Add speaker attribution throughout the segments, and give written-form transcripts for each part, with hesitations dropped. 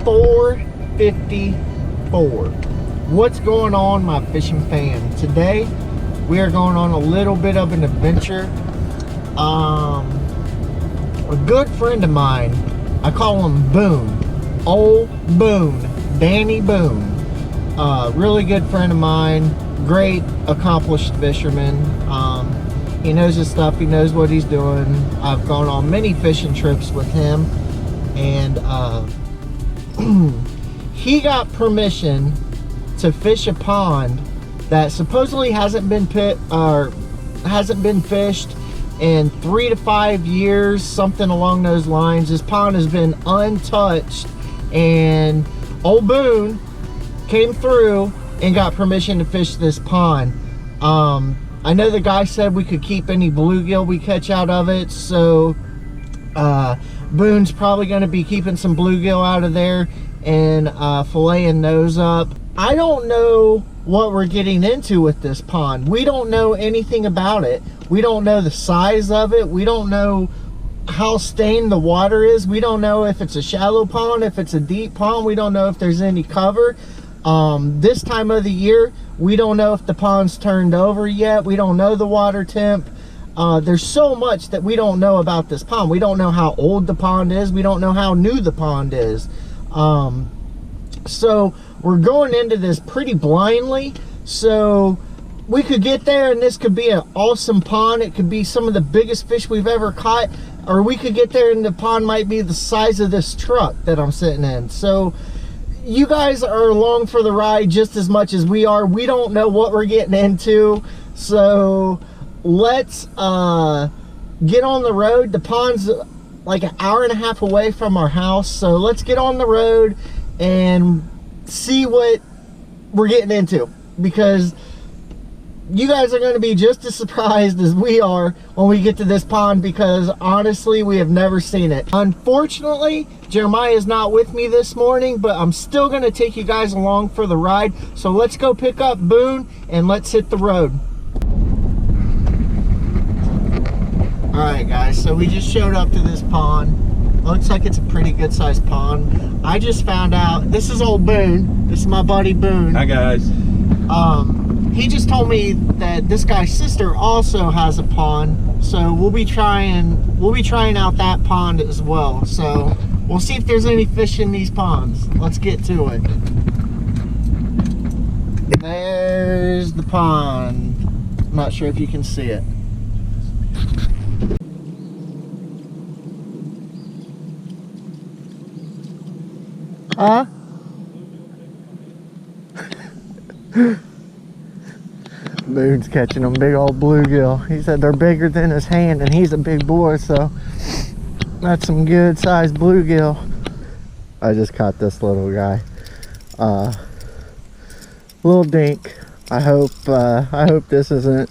Speaker 1: 4:54. What's going on, my fishing fam? Today we are going on a little bit of an adventure. A good friend of mine, I call him Boone, old Boone, Danny Boone. Really good friend of mine, great accomplished fisherman. He knows his stuff, he knows what he's doing. I've gone on many fishing trips with him, and he got permission to fish a pond that supposedly hasn't been fished in 3 to 5 years, something along those lines. This pond has been untouched, and old Boone came through and got permission to fish this pond. I know the guy said we could keep any bluegill we catch out of it, so Boone's probably going to be keeping some bluegill out of there and filleting those up. I don't know what we're getting into with this pond. We don't know anything about it. We don't know the size of it. We don't know how stained the water is. We don't know if it's a shallow pond, if it's a deep pond. We don't know if there's any cover. This time of the year, we don't know if the pond's turned over yet. We don't know the water temp. There's so much that we don't know about this pond. We don't know how old the pond is. We don't know how new the pond is. So we're going into this pretty blindly. So we could get there and this could be an awesome pond. It could be some of the biggest fish we've ever caught. Or we could get there and the pond might be the size of this truck that I'm sitting in. So you guys are along for the ride just as much as we are. We don't know what we're getting into. So let's get on the road. The pond's like an hour and a half away from our house. So let's get on the road and see what we're getting into, because you guys are going to be just as surprised as we are when we get to this pond, because honestly we have never seen it. Unfortunately, Jeremiah is not with me this morning, but I'm still going to take you guys along for the ride. So let's go pick up Boone and let's hit the road. Alright guys, so we just showed up to this pond. Looks like it's a pretty good sized pond. I just found out, this is old Boone. This is my buddy Boone.
Speaker 2: Hi guys.
Speaker 1: He just told me that this guy's sister also has a pond, so we'll be trying out that pond as well. So we'll see if there's any fish in these ponds. Let's get to it. There's the pond. I'm not sure if you can see it. Huh? Boone's catching them big old bluegill. He said they're bigger than his hand, and he's a big boy, so that's some good sized bluegill. I just caught this little guy, little dink. I hope this isn't,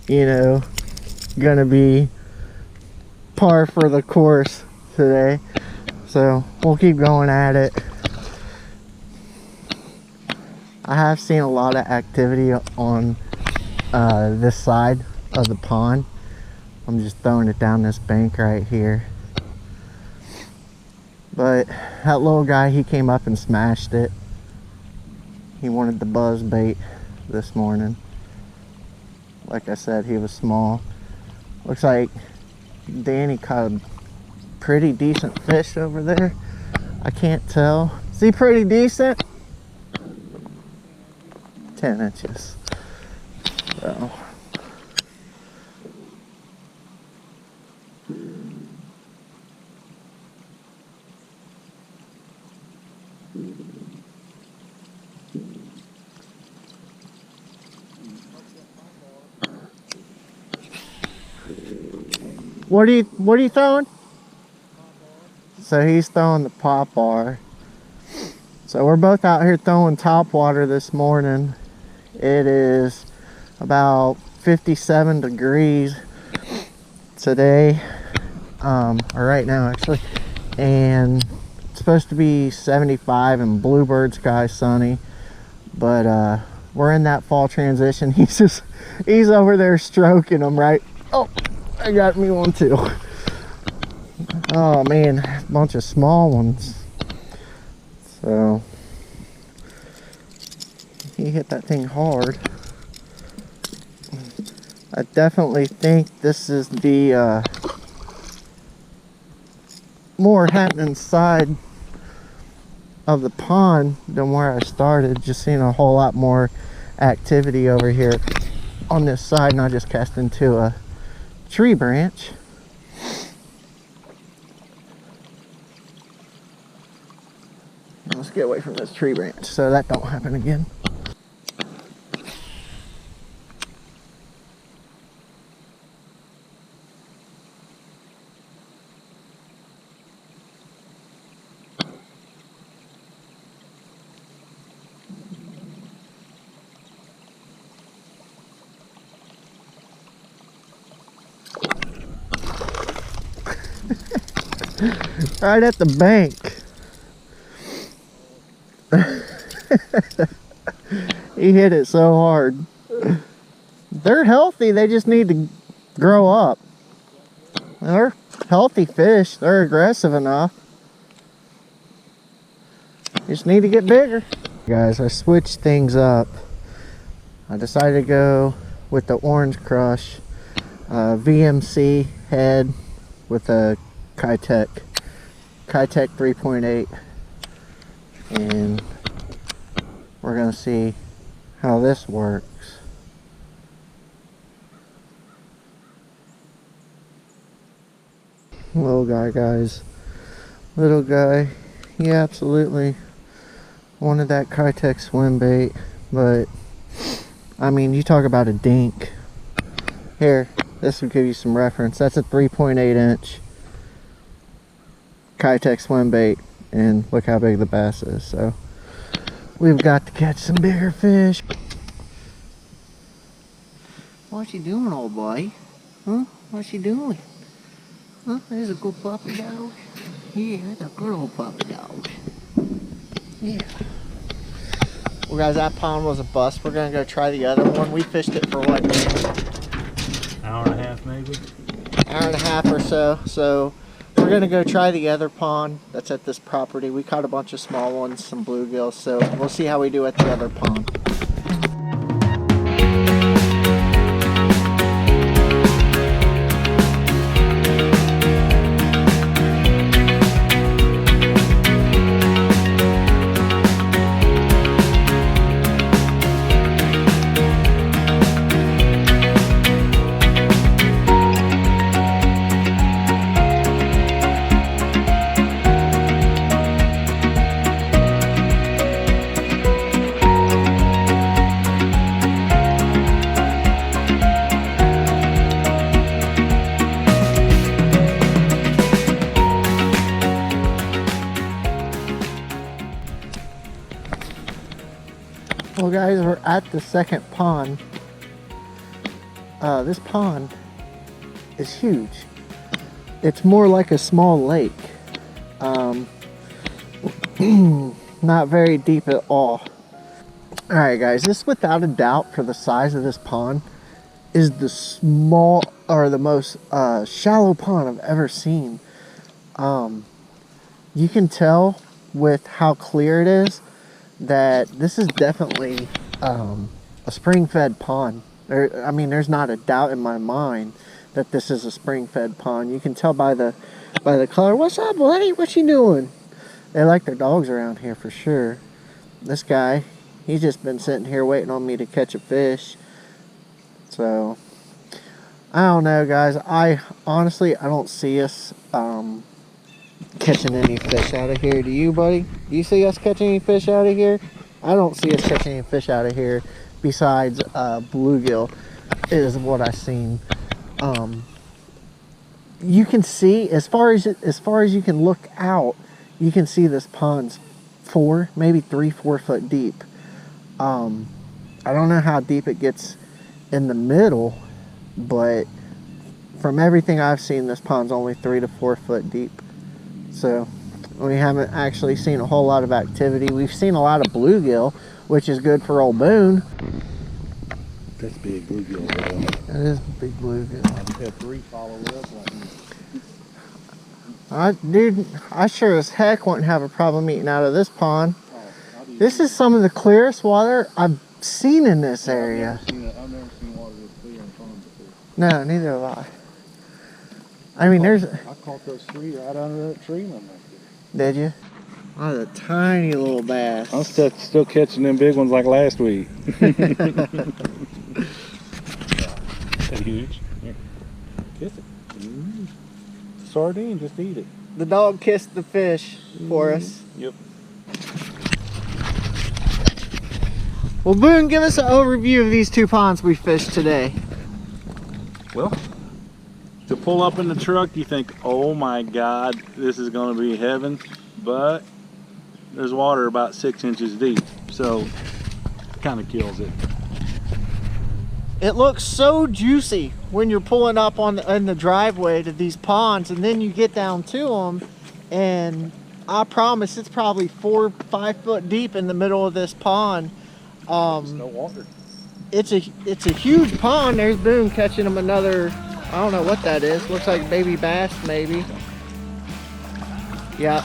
Speaker 1: you know, gonna be par for the course today. So we'll keep going at it. I have seen a lot of activity on this side of the pond. I'm just throwing it down this bank right here. But that little guy, he came up and smashed it. He wanted the buzz bait this morning. Like I said, he was small. Looks like Danny caught a pretty decent fish over there. I can't tell. Is he pretty decent? 10 inches. So what are you throwing? So he's throwing the pop bar. So we're both out here throwing top water this morning. It is about 57 degrees today, or right now actually, and it's supposed to be 75 and bluebird sky, sunny. But we're in that fall transition. He's over there stroking them, right? Oh, I got me one too. Oh man, a bunch of small ones. So So he hit that thing hard. I definitely think this is the more happening side of the pond than where I started. Just seeing a whole lot more activity over here on this side, and I just cast into a tree branch. Let's get away from this tree branch so that don't happen again. Right at the bank. He hit it so hard. They're healthy, they just need to grow up. They're healthy fish, they're aggressive enough. Just need to get bigger. Guys, I switched things up. I decided to go with the Orange Crush VMC head with a Keitech 3.8, and we're gonna see how this works. Little guy, guys, little guy. He absolutely wanted that Keitech swim bait, but I mean, you talk about a dink. Here, this will give you some reference. That's a 3.8 inch Keitech swim bait, and look how big the bass is. So we've got to catch some bigger fish. What you doing, old boy? Huh? What you doing? Huh? There's a good puppy dog. Yeah, that's a good old puppy dog. Yeah. Well, guys, that pond was a bust. We're gonna go try the other one. We fished it for what?
Speaker 2: Hour and a half, maybe.
Speaker 1: Hour and a half or so. So we're gonna go try the other pond that's at this property. We caught a bunch of small ones, some bluegills, so we'll see how we do at the other pond. Well, guys, we're at the second pond. This pond is huge. It's more like a small lake. Not very deep at all. Alright, guys, this without a doubt, for the size of this pond, is the small or the most shallow pond I've ever seen. You can tell with how clear it is that this is definitely a spring-fed pond. I mean, there's not a doubt in my mind that this is a spring-fed pond. You can tell by the color. What's up, buddy? What you doing? They like their dogs around here for sure. This guy, he's just been sitting here waiting on me to catch a fish. So I don't know, guys. I honestly don't see us catching any fish out of here. Do you, buddy? Do you see us catching any fish out of here? I don't see us catching any fish out of here besides bluegill is what I've seen. You can see as far as you can look out, you can see this pond's 4, maybe 3-4 foot deep. I don't know how deep it gets in the middle, but from everything I've seen, this pond's only 3 to 4 foot deep. So we haven't actually seen a whole lot of activity. We've seen a lot of bluegill, which is good for old Boone.
Speaker 2: That's big bluegill.
Speaker 1: That is big bluegill.
Speaker 2: I had 3 follow up.
Speaker 1: Dude, I sure as heck wouldn't have a problem eating out of this pond. This is some of the clearest water I've seen in this area.
Speaker 2: I've never seen water this clear in pond before.
Speaker 1: No, neither have I mean, there's...
Speaker 2: I caught those 3 right under that tree limb right there.
Speaker 1: Did you? Oh, the tiny little bass.
Speaker 2: I'm still catching them big ones like last week. That's huge. Here. Kiss it. Sardine, just eat it.
Speaker 1: The dog kissed the fish for us.
Speaker 2: Yep.
Speaker 1: Well, Boone, give us an overview of these 2 ponds we fished today.
Speaker 2: Well, to pull up in the truck, you think, oh my God, this is going to be heaven. But there's water about 6 inches deep, so kind of kills it.
Speaker 1: It looks so juicy when you're pulling up in the driveway to these ponds, and then you get down to them, and I promise it's probably 4 or 5 foot deep in the middle of this pond.
Speaker 2: There's no water.
Speaker 1: It's a huge pond. There's Boone catching them another, I don't know what that is. Looks like baby bass maybe. Yeah,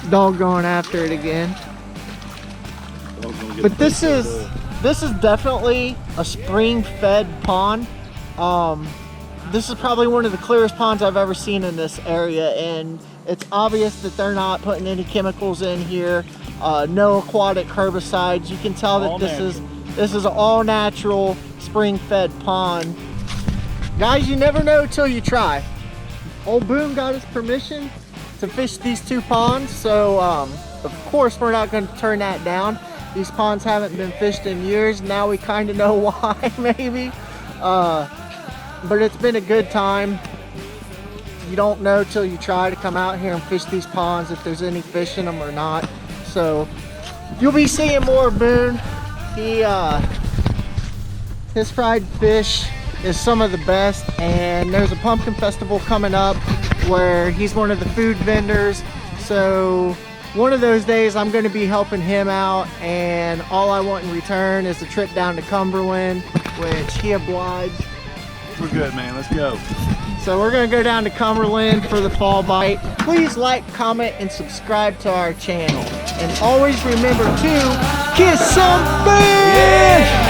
Speaker 1: dog going after it again. But this is definitely a spring-fed pond. This is probably one of the clearest ponds I've ever seen in this area, and it's obvious that they're not putting any chemicals in here. No aquatic herbicides. You can tell that this is an all-natural spring-fed pond. Guys, you never know till you try. Old Boone got his permission to fish these 2 ponds, so of course we're not going to turn that down. These ponds haven't been fished in years. Now we kind of know why, maybe. But it's been a good time. You don't know till you try to come out here and fish these ponds if there's any fish in them or not. So you'll be seeing more of Boone. His fried fish is some of the best, and there's a pumpkin festival coming up where he's one of the food vendors. So one of those days I'm going to be helping him out, and all I want in return is a trip down to Cumberland, which he obliged.
Speaker 2: We're good, man. Let's go.
Speaker 1: So we're going to go down to Cumberland for the fall bite. Please like, comment, and subscribe to our channel. And always remember to kiss some fish! Yeah!